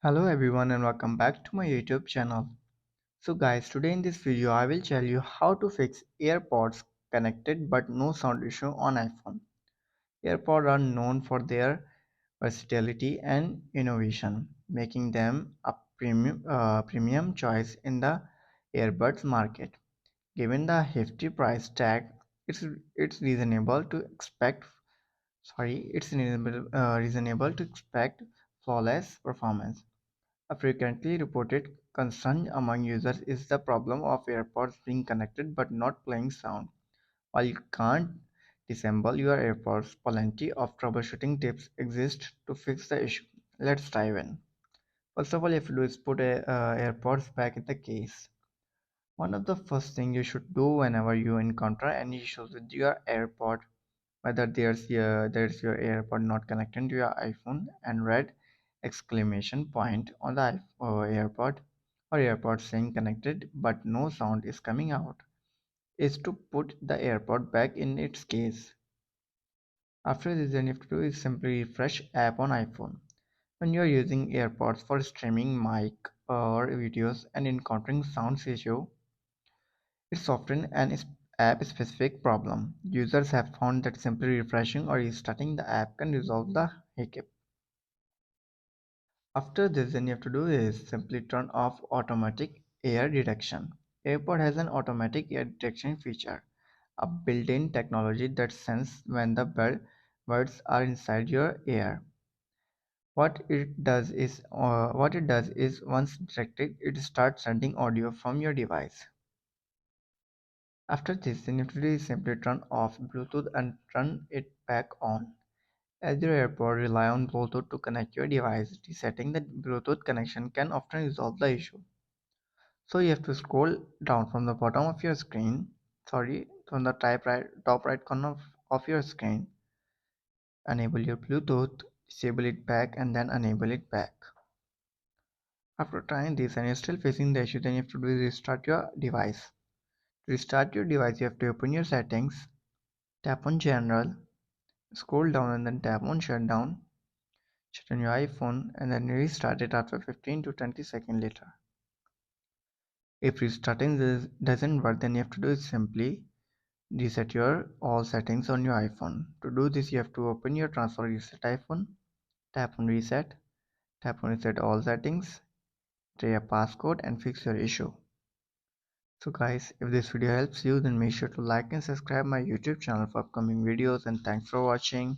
Hello everyone and welcome back to my YouTube channel. So guys, today in this video I will tell you how to fix AirPods connected but no sound issue on iPhone. AirPods are known for their versatility and innovation, making them a premium choice in the earbuds market. Given the hefty price tag, it's reasonable to expect reasonable to expect flawless performance. A frequently reported concern among users is the problem of AirPods being connected but not playing sound. While you can't disassemble your AirPods, plenty of troubleshooting tips exist to fix the issue. Let's dive in. First of all, you have to do is put AirPods back in the case. One of the first things you should do whenever you encounter any issues with your AirPod, whether there's your AirPod not connected to your iPhone and red exclamation point on the AirPod or AirPod saying connected but no sound is coming out, is to put the AirPod back in its case. After this, then you have to do is simply refresh app on iPhone. When you are using AirPods for streaming mic or videos and encountering sound issue, it's often an app-specific problem. Users have found that simply refreshing or restarting the app can resolve the hiccup. After this, then you have to do is simply turn off automatic air detection. AirPod has an automatic air detection feature, a built-in technology that senses when the birds are inside your ear. What it does is once detected, it starts sending audio from your device. After this, the utility is simply turn off Bluetooth and turn it back on. As your AirPod rely on Bluetooth to connect your device, resetting the Bluetooth connection can often resolve the issue. So you have to scroll down from the bottom of your screen, from the top right corner of your screen, enable your Bluetooth, disable it back and then enable it back. After trying this and you're still facing the issue, then you have to do is restart your device. To restart your device, you have to open your settings, tap on General, scroll down and then tap on Shutdown. Shut on your iPhone and then restart it after 15 to 20 seconds later. If restarting this doesn't work, then you have to do is simply reset your all settings on your iPhone. To do this, you have to open your transfer reset iPhone, tap on reset all settings, enter a passcode and fix your issue. So guys, if this video helps you, then make sure to like and subscribe my YouTube channel for upcoming videos, and thanks for watching.